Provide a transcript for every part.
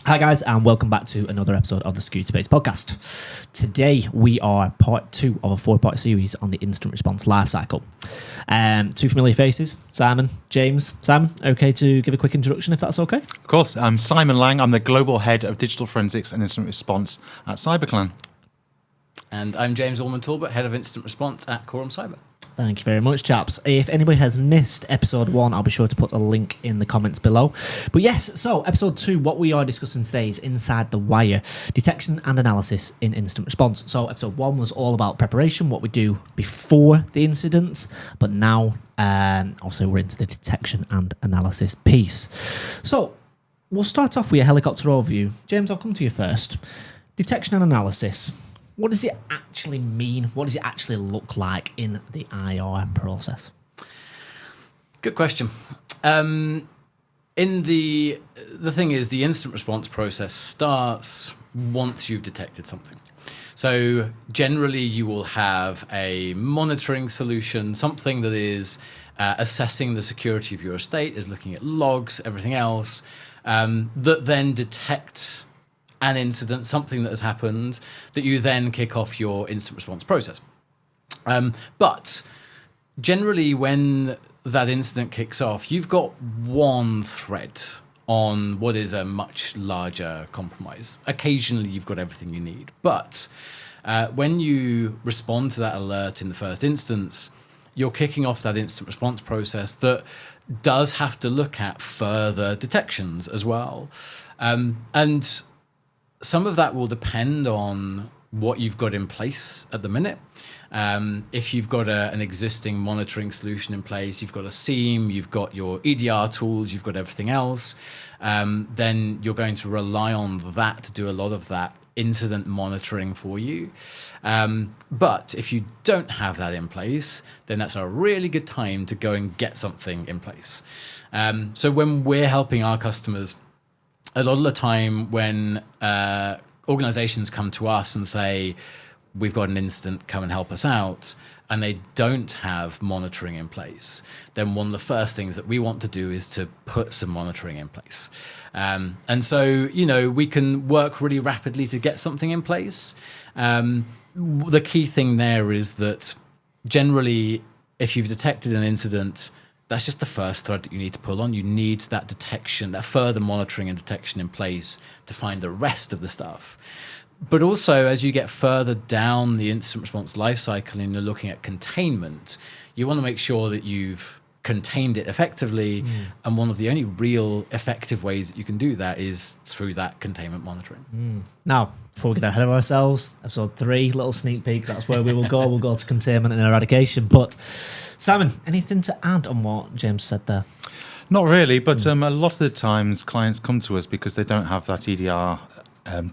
Hi guys, and welcome back to another episode of the Security Space podcast. Today we are part 2 of a 4-part series on the incident response lifecycle. Two familiar faces, Simon, James. Simon, okay to give a quick introduction if that's okay? Of course, I'm Simon Lang. I'm the Global Head of Digital Forensics and Incident Response at CyberClan. And I'm James Allman-Talbot, Head of Incident Response at Quorum Cyber. Thank you very much, chaps. If anybody has missed episode 1, I'll be sure to put a link in the comments below. But yes, so episode 2, what we are discussing today is inside the wire, detection and analysis in incident response. So episode 1 was all about preparation, what we do before the incident, but now also we're into the detection and analysis piece. So we'll start off with a helicopter overview. James, I'll come to you first. Detection and analysis. What does it actually mean? What does it actually look like in the IR process? Good question. In the thing is, the incident response process starts once you've detected something. So generally, you will have a monitoring solution, something that is assessing the security of your estate, is looking at logs, everything else, that then detects an incident, something that has happened, that you then kick off your incident response process. But generally, when that incident kicks off, you've got one thread on what is a much larger compromise. Occasionally, you've got everything you need. But when you respond to that alert in the first instance, you're kicking off that incident response process that does have to look at further detections as well. And some of that will depend on what you've got in place at the minute. If you've got an existing monitoring solution in place, you've got a SIEM, you've got your EDR tools, you've got everything else, then you're going to rely on that to do a lot of that incident monitoring for you. But if you don't have that in place, then that's a really good time to go and get something in place. So when we're helping our customers, a lot of the time when organizations come to us and say, we've got an incident, come and help us out, and they don't have monitoring in place, then one of the first things that we want to do is to put some monitoring in place. And so, we can work really rapidly to get something in place. The key thing there is that generally, if you've detected an incident, that's just the first thread that you need to pull on. You need that detection, that further monitoring and detection in place to find the rest of the stuff. But also, as you get further down the incident response lifecycle and you're looking at containment, you want to make sure that you've contained it effectively. And one of the only real effective ways that you can do that is through that containment monitoring. Now, before we get ahead of ourselves, episode 3, little sneak peek, that's where we will go. We'll go to containment and eradication. But Simon, anything to add on what James said there? Not really, but a lot of the times clients come to us because they don't have that EDR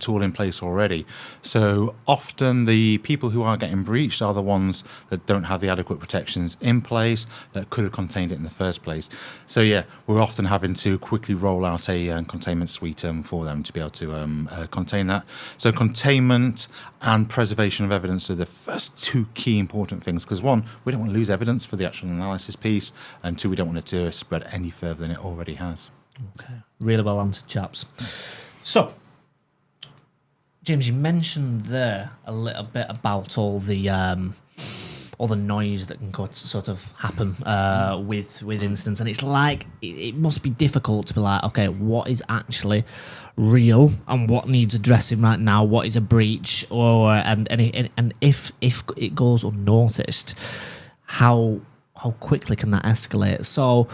tool in place already. So often the people who are getting breached are the ones that don't have the adequate protections in place that could have contained it in the first place. So yeah, we're often having to quickly roll out a containment suite for them to be able to contain that. So containment and preservation of evidence are the first 2 key important things, because 1, we don't want to lose evidence for the actual analysis piece, and 2, we don't want it to spread any further than it already has. Okay, really well answered, chaps. So, James, you mentioned there a little bit about all the noise that can sort of happen with incidents, and it's like it must be difficult to be like, okay, what is actually real and what needs addressing right now? What is a breach, and if it goes unnoticed, how quickly can that escalate? So,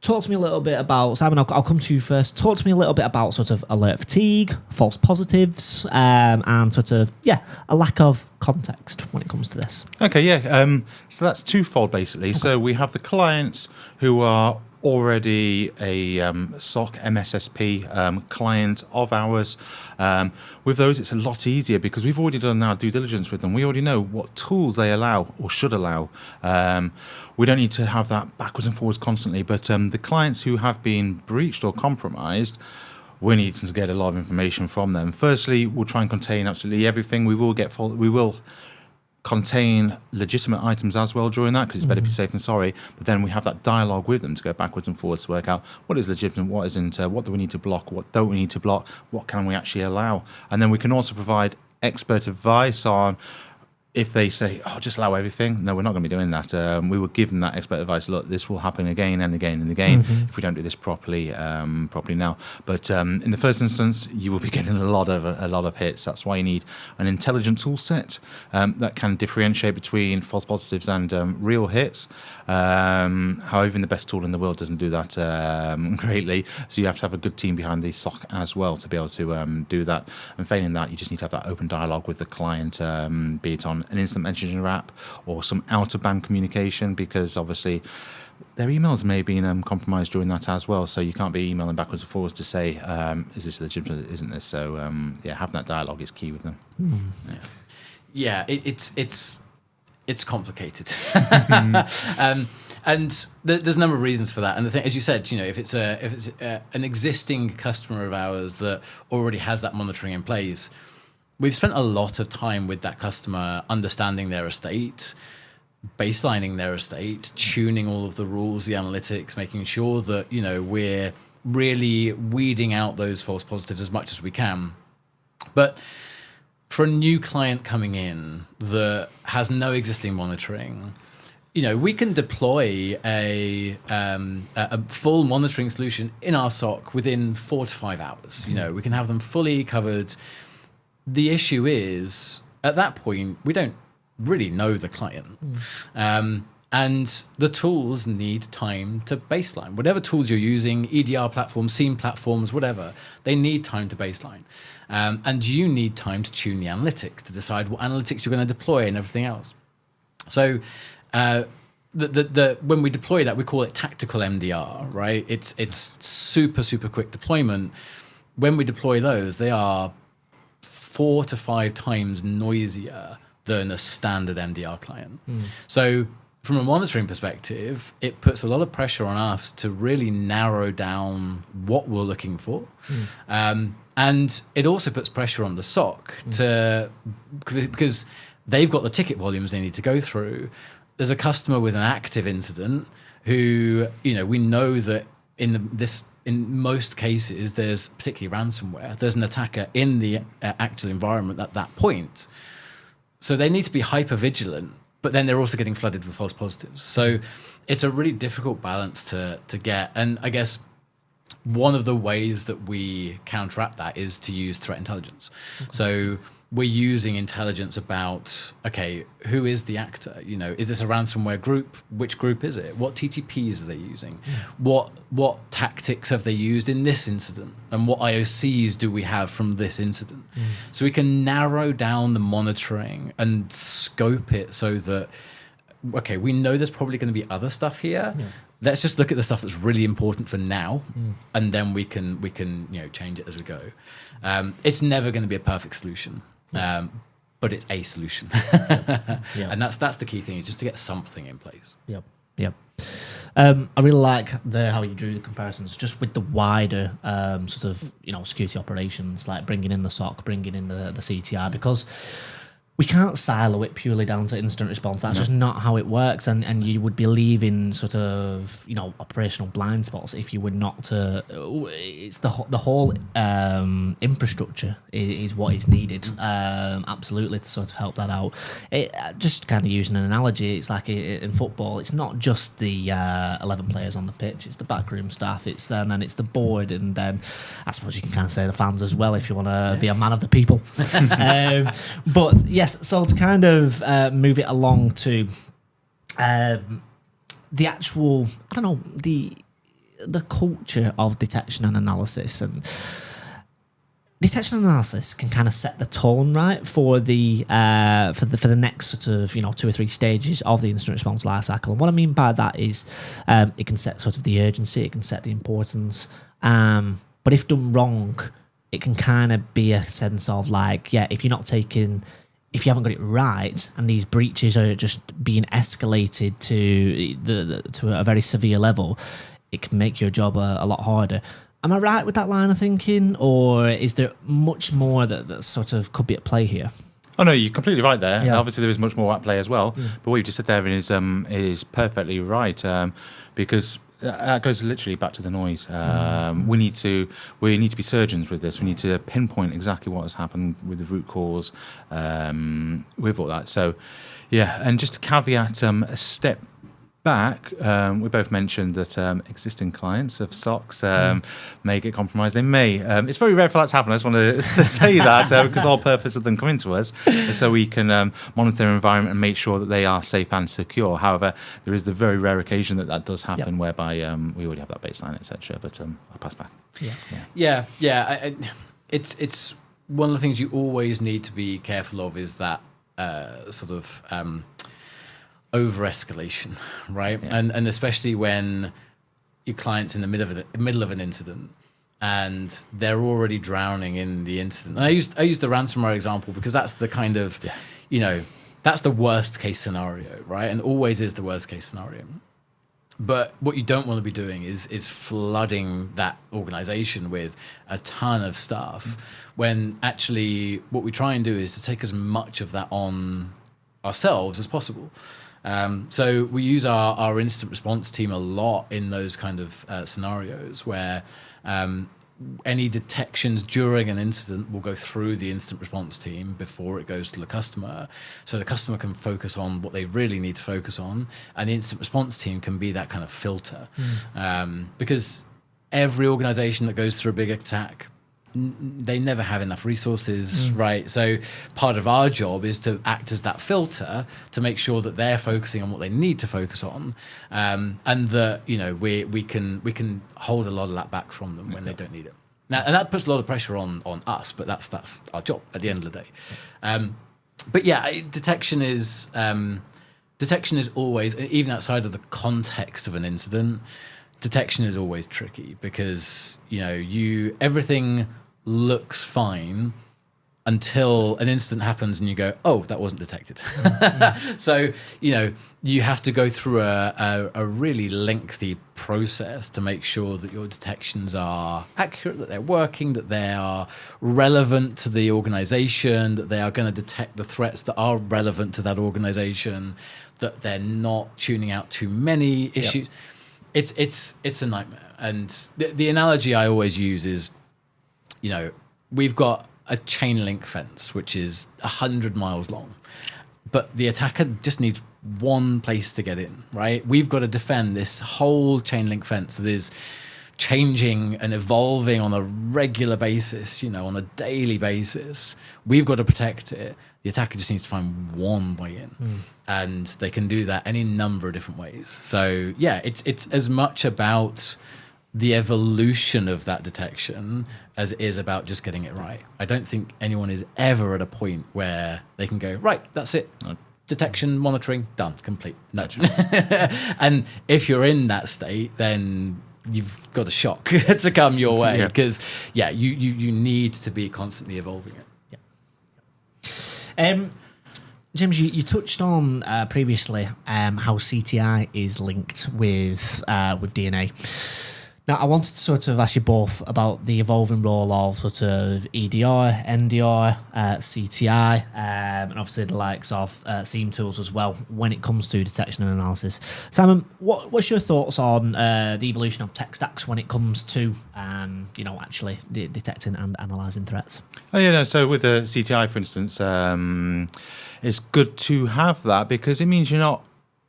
talk to me a little bit about, Simon, I'll come to you first. Talk to me a little bit about sort of alert fatigue, false positives, and sort of, a lack of context when it comes to this. Okay, yeah. So that's twofold, basically. Okay. So we have the clients who are already a SOC MSSP client of ours. With those, it's a lot easier because we've already done our due diligence with them. We already know what tools they allow or should allow. We don't need to have that backwards and forwards constantly. But the clients who have been breached or compromised, we need to get a lot of information from them. Firstly, we'll try and contain absolutely everything. We will contain legitimate items as well during that, because it's better to be safe than sorry. But then we have that dialogue with them to go backwards and forwards to work out what is legitimate, what isn't, what do we need to block, what don't we need to block, what can we actually allow. And then we can also provide expert advice on, if they say, oh, just allow everything, no, we're not going to be doing that. We would give them that expert advice. Look, this will happen again and again and again if we don't do this properly now. But in the first instance, you will be getting a lot of hits. That's why you need an intelligent tool set that can differentiate between false positives and real hits. However, even the best tool in the world doesn't do that greatly. So you have to have a good team behind the SOC as well to be able to do that. And failing that, you just need to have that open dialogue with the client, be it on an instant messenger app or some out-of-band communication, because obviously their emails may have been compromised during that as well. So you can't be emailing backwards and forwards to say, is this legitimate, isn't this? So having that dialogue is key with them. It's complicated. And there's a number of reasons for that. And the thing, as you said, if it's an existing customer of ours that already has that monitoring in place, we've spent a lot of time with that customer understanding their estate, baselining their estate, tuning all of the rules, the analytics, making sure that, we're really weeding out those false positives as much as we can. But for a new client coming in that has no existing monitoring, we can deploy a full monitoring solution in our SOC within 4 to 5 hours. We can have them fully covered. The issue is, at that point, we don't really know the client. And the tools need time to baseline. Whatever tools you're using, EDR platforms, SIEM platforms, whatever, they need time to baseline. And you need time to tune the analytics, to decide what analytics you're going to deploy and everything else. So when we deploy that, we call it tactical MDR, right? It's super, super quick deployment. When we deploy those, they are 4 to 5 times noisier than a standard MDR client. So from a monitoring perspective, it puts a lot of pressure on us to really narrow down what we're looking for. And it also puts pressure on the SOC because they've got the ticket volumes they need to go through. There's a customer with an active incident who, we know that in most cases, there's particularly ransomware. There's an attacker in the actual environment at that point. So they need to be hyper vigilant, but then they're also getting flooded with false positives. So it's a really difficult balance to get. And I guess one of the ways that we counteract that is to use threat intelligence. Okay. So we're using intelligence about, okay, who is the actor? Is this a ransomware group? Which group is it? What TTPs are they using? What tactics have they used in this incident? And what IOCs do we have from this incident? So we can narrow down the monitoring and scope it so that, okay, we know there's probably going to be other stuff here. Let's just look at the stuff that's really important for now, and then we can change it as we go. It's never going to be a perfect solution. But it's a solution. And that's the key thing, is just to get something in place. Yep. I really like how you drew the comparisons just with the wider sort of security operations, like bringing in the SOC, bringing in the CTI, because we can't silo it purely down to incident response. That's just not how it works, and you would be leaving sort of operational blind spots if you were not to. It's the whole infrastructure is what is needed, absolutely, to sort of help that out. Just kind of using an analogy, it's like in football, it's not just the 11 players on the pitch; it's the backroom staff. And then it's the board, and then I suppose you can kind of say the fans as well if you want to be a man of the people. But yes, so to kind of move it along to the actual, the culture of detection and analysis. And detection and analysis can kind of set the tone, right, for the next sort of 2 or 3 stages of the incident response lifecycle. And what I mean by that is it can set sort of the urgency, it can set the importance, but if done wrong, it can kind of be a sense of like, if you haven't got it right, and these breaches are just being escalated to a very severe level, it can make your job a lot harder. Am I right with that line of thinking, or is there much more that sort of could be at play here? Oh no, you're completely right there. Yeah. Obviously, there is much more at play as well. But what you just said there is perfectly right, because that goes literally back to the noise. We need to be surgeons with this. We need to pinpoint exactly what has happened with the root cause, with all that. So, yeah, and just to caveat a step back, we both mentioned that existing clients of SOCs may get compromised. They may. It's very rare for that to happen. I just want to say that because the whole purpose of them coming to us is so we can monitor their environment and make sure that they are safe and secure. However, there is the very rare occasion that does happen, whereby we already have that baseline, etc. But I'll pass back. Yeah. It's one of the things you always need to be careful of is that sort of over-escalation, right? Yeah. And especially when your client's in the middle of an incident and they're already drowning in the incident. And I used the ransomware example because that's the kind of, that's the worst case scenario, right? And always is the worst case scenario. But what you don't want to be doing is flooding that organization with a ton of stuff when actually what we try and do is to take as much of that on ourselves as possible. So we use our incident response team a lot in those kind of scenarios where any detections during an incident will go through the incident response team before it goes to the customer. So the customer can focus on what they really need to focus on, and the incident response team can be that kind of filter. Because every organization that goes through a big attack, they never have enough resources, right? So part of our job is to act as that filter to make sure that they're focusing on what they need to focus on, and that we can hold a lot of that back from them when they don't need it. Now, and that puts a lot of pressure on us, but that's our job at the end of the day. But yeah, detection is always, even outside of the context of an incident, detection is always tricky because everything looks fine until an incident happens and you go, oh, that wasn't detected. So you have to go through a really lengthy process to make sure that your detections are accurate, that they're working, that they are relevant to the organization, that they are going to detect the threats that are relevant to that organization, that they're not tuning out too many issues. It's a nightmare. And the analogy I always use is, we've got a chain link fence, which is 100 miles long, but the attacker just needs one place to get in, right? We've got to defend this whole chain link fence that is changing and evolving on a regular basis, on a daily basis. We've got to protect it. The attacker just needs to find one way in, and they can do that any number of different ways. So yeah, it's as much about the evolution of that detection as it is about just getting it right. I don't think anyone is ever at a point where they can go, right, that's it. No. Detection, monitoring, done, complete. No. And if you're in that state, then you've got a shock to come your way because, you need to be constantly evolving it. Yeah. James, you touched on previously how CTI is linked with DNA. Now, I wanted to sort of ask you both about the evolving role of sort of EDR, NDR, CTI, and obviously the likes of SIEM tools as well when it comes to detection and analysis. Simon, what's your thoughts on the evolution of tech stacks when it comes to, actually detecting and analysing threats? So with the CTI, for instance, it's good to have that because it means you're not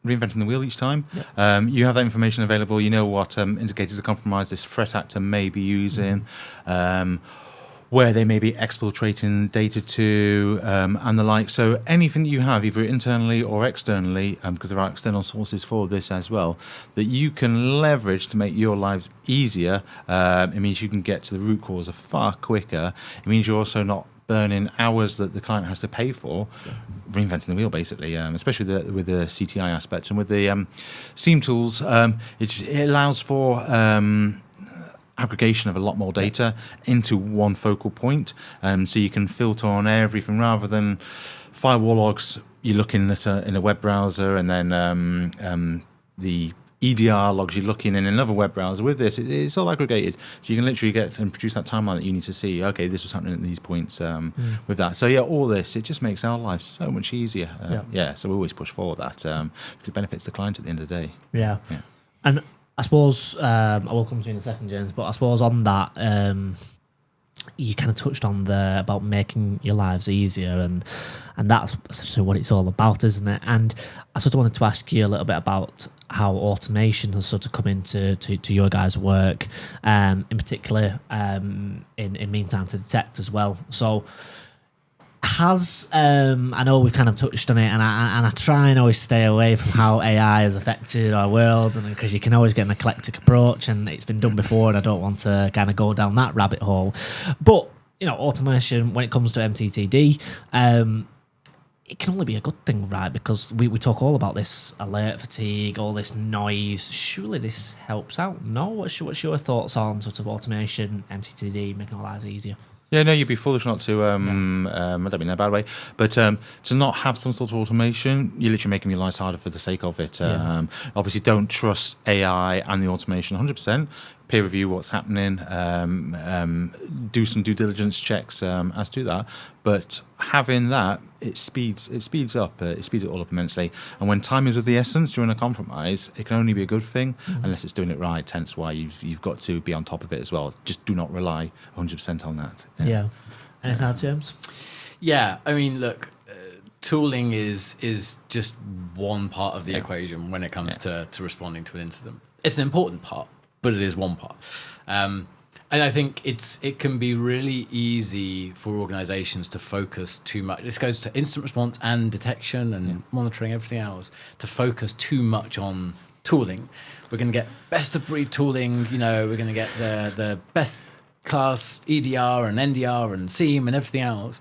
reinventing the wheel each time. You have that information available. You know what indicators of compromise this threat actor may be using, where they may be exfiltrating data to, and the like. So anything that you have, either internally or externally, because there are external sources for this as well, that you can leverage to make your lives easier. It means you can get to the root cause far quicker. It means you're also not burning hours that the client has to pay for, reinventing the wheel, basically, especially with the CTI aspects. And with the SIEM tools, it allows for aggregation of a lot more data into one focal point. So you can filter on everything rather than firewall logs. You're looking at in a web browser and then the EDR logs you're looking in another web browser. With this, it's all aggregated, so you can literally get and produce that timeline that you need to see. Okay, this was happening at these points with that. So yeah, all this, it just makes our lives so much easier. So we always push for that because it benefits the client at the end of the day. Yeah. And I suppose I will come to you in a second, James, but I suppose on that, you kind of touched on there about making your lives easier, and that's essentially what it's all about, isn't it? And I sort of wanted to ask you a little bit about how automation has sort of come into to your guys' work, in particular in Meantime to Detect as well. So has I know we've kind of touched on it, and I try and always stay away from how AI has affected our world, and because you can always get an eclectic approach, and it's been done before, and I don't want to kind of go down that rabbit hole. But automation when it comes to MTTD, it can only be a good thing, right? Because we talk all about this alert fatigue, all this noise. Surely this helps out. No, what's your thoughts on sort of automation, MTTD, making our lives easier? Yeah, no, you'd be foolish not to, I don't mean that in a bad way, but to not have some sort of automation, you're literally making your lives harder for the sake of it. Obviously, don't trust AI and the automation 100%. Peer review what's happening, do some due diligence checks as to that. But having that, it speeds it all up immensely. And when time is of the essence during a compromise, it can only be a good thing unless it's doing it right. Hence why you've got to be on top of it as well. Just do not rely 100% on that. Yeah. Anything else, James? Yeah, I mean, look, tooling is just one part of the equation when it comes to responding to an incident. It's an important part, but it is one part. And I think it can be really easy for organizations to focus too much. This goes to incident response and detection and monitoring, everything else, to focus too much on tooling. We're going to get best of breed tooling, we're going to get the best class EDR and NDR and SIEM and everything else.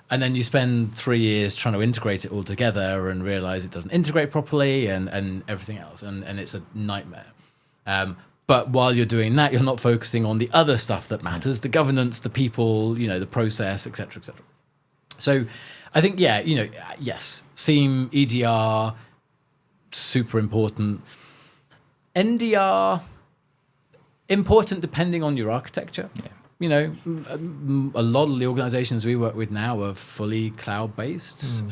And then you spend 3 years trying to integrate it all together and realize it doesn't integrate properly and everything else. And it's a nightmare. But while you're doing that, you're not focusing on the other stuff that matters, the governance, the people, the process, et cetera, et cetera. So I think, yes, SIEM, EDR, super important. NDR, important depending on your architecture. A lot of the organizations we work with now are fully cloud-based. You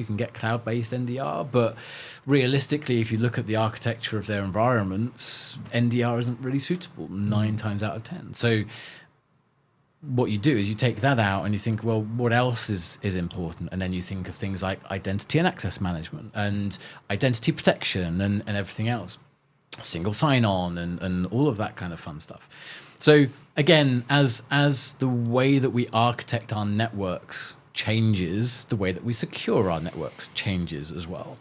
can get cloud-based NDR, but realistically, if you look at the architecture of their environments, NDR isn't really suitable 9 times out of 10. So what you do is you take that out and you think, well, what else is important? And then you think of things like identity and access management and identity protection and everything else. Single sign-on and all of that kind of fun stuff. So again, as the way that we architect our networks changes, the way that we secure our networks changes as well.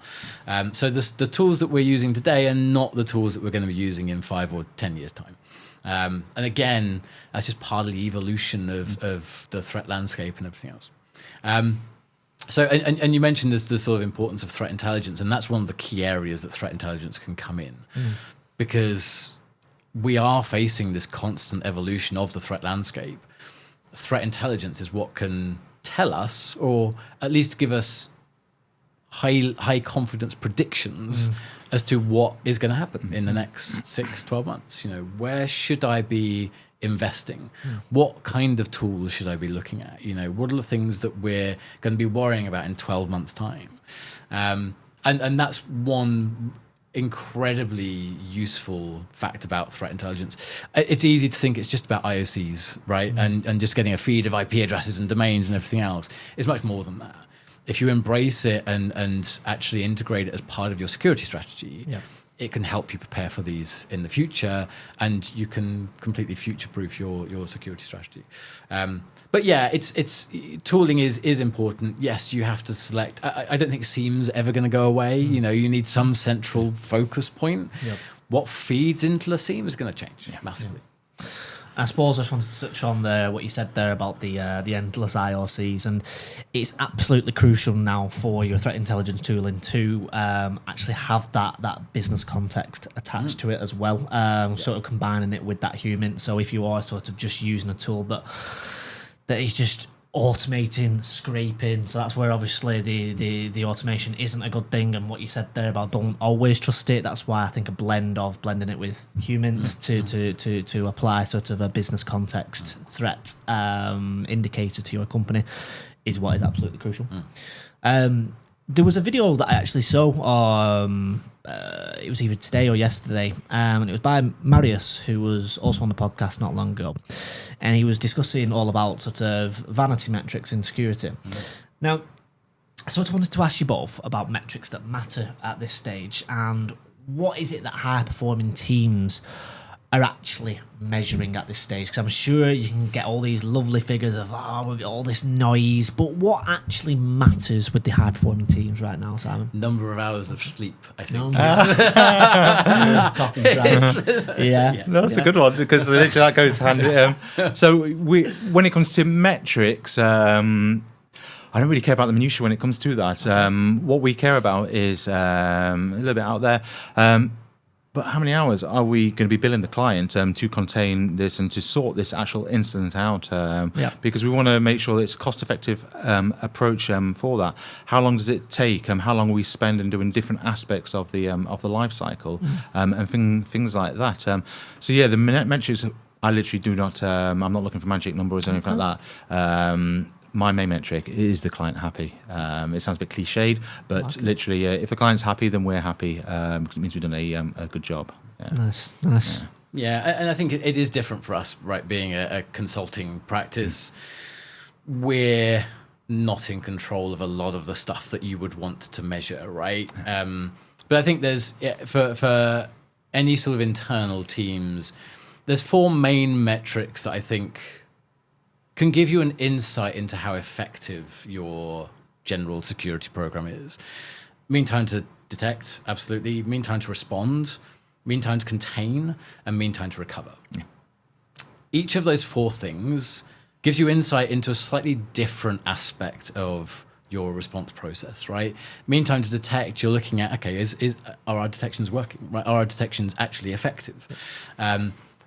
So the tools that we're using today are not the tools that we're going to be using in 5 or 10 years' time. And again, that's just part of the evolution of the threat landscape and everything else. So, and you mentioned the sort of importance of threat intelligence, and that's one of the key areas that threat intelligence can come in, because we are facing this constant evolution of the threat landscape. Threat intelligence is what can tell us, or at least give us high confidence predictions as to what is going to happen in the next 6-12 months. Where should I be investing? What kind of tools should I be looking at? What are the things that we're going to be worrying about in 12 months' time? And that's one incredibly useful fact about threat intelligence. It's easy to think it's just about IOCs, right? And just getting a feed of IP addresses and domains and everything else. It's much more than that. If you embrace it and actually integrate it as part of your security strategy, it can help you prepare for these in the future, and you can completely future-proof your security strategy. But yeah, it's tooling is important. Yes, you have to select. I don't think SIEM's ever going to go away. You need some central focus point. What feeds into the SIEM is going to change massively. I suppose I just wanted to touch on what you said there about the endless IOCs, and it's absolutely crucial now for your threat intelligence tooling to actually have that business context attached to it as well, sort of combining it with that human. So if you are sort of just using a tool that is just automating, scraping. So that's where obviously the automation isn't a good thing. And what you said there about don't always trust it. That's why I think a blend of blending it with humans to apply sort of a business context threat indicator to your company is what is absolutely crucial. There was a video that I actually saw. It was either today or yesterday, and it was by Marius, who was also on the podcast not long ago, and he was discussing all about sort of vanity metrics in security. Now, I sort of wanted to ask you both about metrics that matter at this stage, and what is it that high-performing teams are actually measuring at this stage? Because I'm sure you can get all these lovely figures of, we've got all this noise, but what actually matters with the high-performing teams right now, Simon? Number of hours of sleep, I think. Yeah. That's a good one, because literally that goes hand. So when it comes to metrics, I don't really care about the minutiae when it comes to that. What we care about is a little bit out there. But how many hours are we going to be billing the client to contain this and to sort this actual incident out? Because we want to make sure that it's a cost-effective approach for that. How long does it take? How long we spend in doing different aspects of the life cycle and things like that. The metrics, I literally do not. I'm not looking for magic numbers or anything like that. My main metric is the client happy. It sounds a bit cliched, but literally, if the client's happy, then we're happy because it means we've done a good job. Yeah. Nice. Yeah, and I think it is different for us, right? Being a consulting practice, we're not in control of a lot of the stuff that you would want to measure, right? But I think there's for any sort of internal teams, there's 4 main metrics that I think can give you an insight into how effective your general security program is. Mean time to detect, absolutely. Mean time to respond, mean time to contain, and mean time to recover. Yeah. Each of those 4 things gives you insight into a slightly different aspect of your response process, right? Mean time to detect, you're looking at, okay, are our detections working? Right? Are our detections actually effective?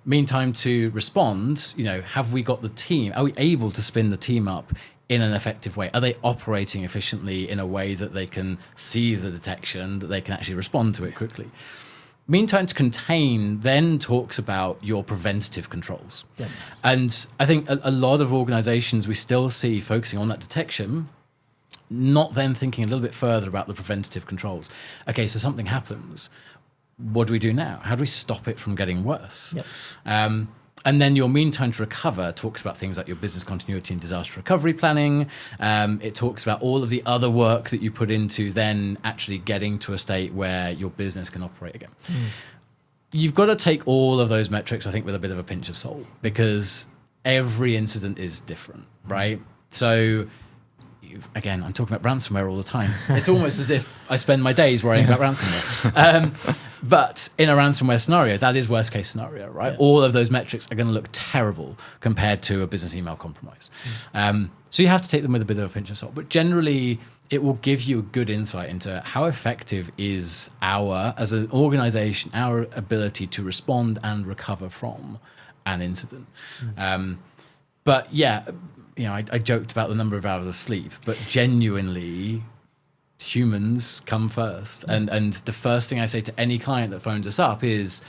Meantime to respond, have we got the team? Are we able to spin the team up in an effective way? Are they operating efficiently in a way that they can see the detection, that they can actually respond to it quickly? Meantime to contain then talks about your preventative controls. Yeah. And I think a lot of organizations we still see focusing on that detection, not then thinking a little bit further about the preventative controls. Okay, so something happens. What do we do now? How do we stop it from getting worse? Yep. And then your mean time to recover talks about things like your business continuity and disaster recovery planning. It talks about all of the other work that you put into then actually getting to a state where your business can operate again. You've got to take all of those metrics, I think, with a bit of a pinch of salt, because every incident is different, right? So again, I'm talking about ransomware all the time. It's almost as if I spend my days worrying about ransomware. But in a ransomware scenario, that is worst case scenario, right? Yeah. All of those metrics are going to look terrible compared to a business email compromise. So you have to take them with a bit of a pinch of salt. But generally, it will give you a good insight into how effective is as an organization, our ability to respond and recover from an incident. But yeah, I joked about the number of hours of sleep, but genuinely, humans come first. And the first thing I say to any client that phones us up is,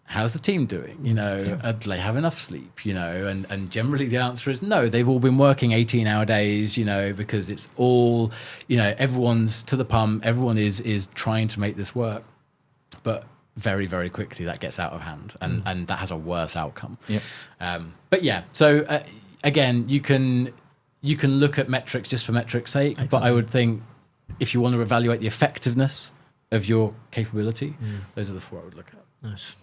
how's the team doing? Do they have enough sleep? And generally the answer is no. They've all been working 18-hour days, because it's all, everyone's to the pump. Everyone is trying to make this work. But very, very quickly that gets out of hand, and that has a worse outcome. Yep. But yeah, so... again, you can look at metrics just for metrics' sake, exactly. But I would think if you want to evaluate the effectiveness of your capability, those are the 4 I would look at. Nice.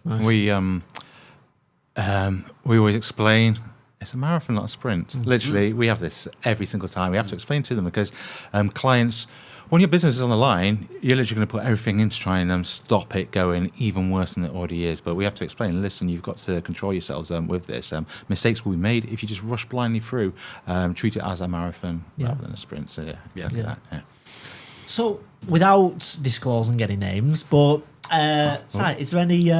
We always explain it's a marathon, not a sprint. Literally, we have this every single time. We have to explain to them because clients, when your business is on the line, you're literally going to put everything in to try and stop it going even worse than it already is. But we have to explain, listen, you've got to control yourselves with this. Mistakes will be made if you just rush blindly through. Treat it as a marathon rather than a sprint. So yeah, exactly that. Yeah. So without disclosing any names, but is there any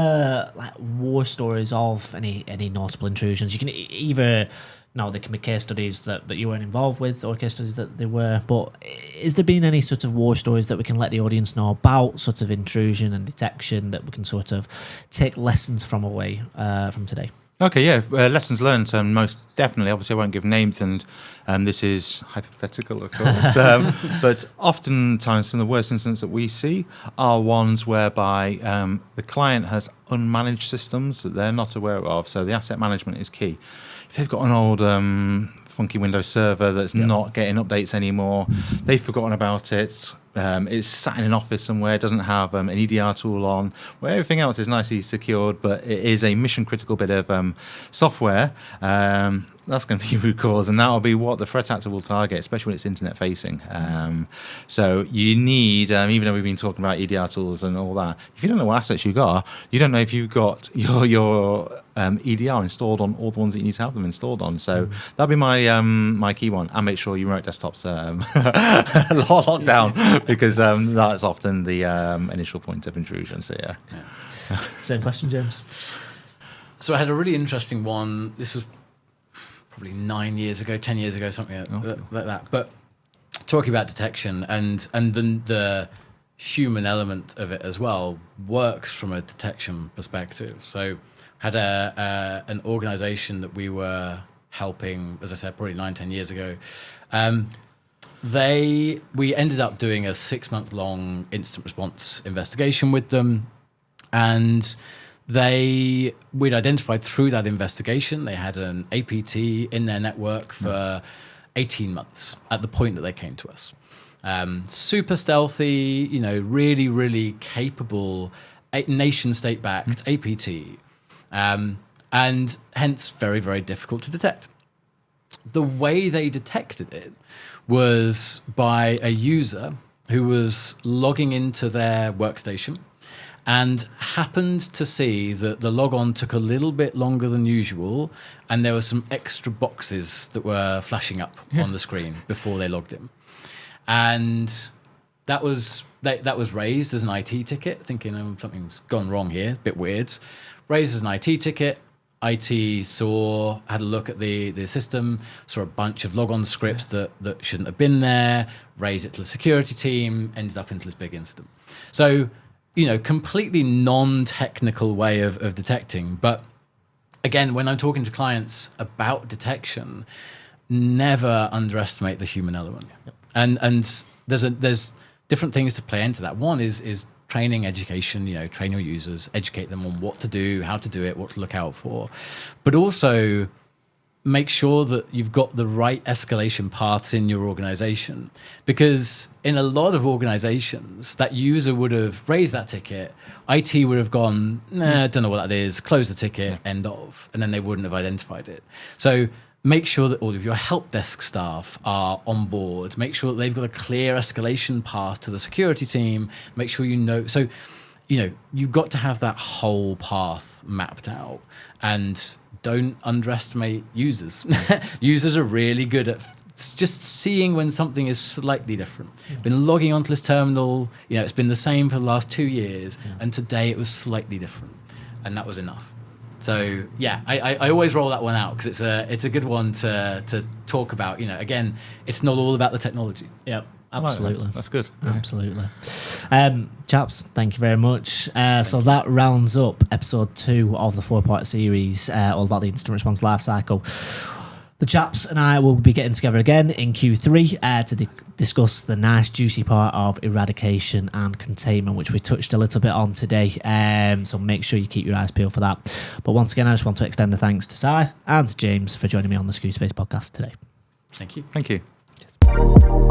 war stories of any notable intrusions? You can either Now, there can be case studies that you weren't involved with or case studies that they were, but is there been any sort of war stories that we can let the audience know about sort of intrusion and detection that we can sort of take lessons from away from today? Okay, yeah, lessons learned, most definitely. Obviously, I won't give names, and this is hypothetical, of course. But oftentimes, some of the worst incidents that we see are ones whereby the client has unmanaged systems that they're not aware of. So the asset management is key. If they've got an old funky Windows server that's not getting updates anymore, they've forgotten about it. It's sat in an office somewhere, doesn't have an EDR tool on, where everything else is nicely secured, but it is a mission critical bit of software. That's going to be root cause, and that'll be what the threat actor will target, especially when it's internet facing. So you need, even though we've been talking about EDR tools and all that, if you don't know what assets you got, you don't know if you've got your EDR installed on all the ones that you need to have them installed on. So that'll be my key one. And make sure your remote desktops locked down, because that's often the initial point of intrusion. So yeah. Same question, James. So I had a really interesting one. This was probably 9 years ago, 10 years ago, something like that. But talking about detection and the human element of it as well works from a detection perspective. So had an organization that we were helping, as I said, probably 9-10 years ago. We ended up doing a 6-month-long incident response investigation with them, and we'd identified through that investigation they had an APT in their network for 18 months at the point that they came to us. Super stealthy, really, really capable, nation-state backed APT, and hence very, very difficult to detect. The way they detected it was by a user who was logging into their workstation and happened to see that the logon took a little bit longer than usual, and there were some extra boxes that were flashing up on the screen before they logged in. And that was raised as an IT ticket, thinking something's gone wrong here, a bit weird. Raised as an IT ticket. IT had a look at the system, saw a bunch of logon scripts that shouldn't have been there, raised it to the security team, ended up into this big incident. So, completely non-technical way of detecting. But again, when I'm talking to clients about detection, never underestimate the human element. Yep. And there's different things to play into that. One is training, education, train your users, educate them on what to do, how to do it, what to look out for. But also make sure that you've got the right escalation paths in your organization. Because in a lot of organizations, that user would have raised that ticket, IT would have gone, nah, don't know what that is, close the ticket, end of, and then they wouldn't have identified it. So make sure that all of your help desk staff are on board. Make sure that they've got a clear escalation path to the security team. Make sure So, you've got to have that whole path mapped out. And don't underestimate users. Users are really good at just seeing when something is slightly different. Been logging onto this terminal, it's been the same for the last 2 years, and today it was slightly different. And that was enough. So yeah, I always roll that one out because it's a good one to talk about. Again, it's not all about the technology. Yep, absolutely. That's good. Absolutely. Chaps, thank you very much. So that rounds up episode 2 of the 4-part series, all about the incident response lifecycle. The chaps and I will be getting together again in Q3 to discuss the nice juicy part of eradication and containment, which we touched a little bit on today. So make sure you keep your eyes peeled for that. But once again, I just want to extend a thanks to Si and to James for joining me on the Security Space podcast today. Thank you. Thank you. Cheers.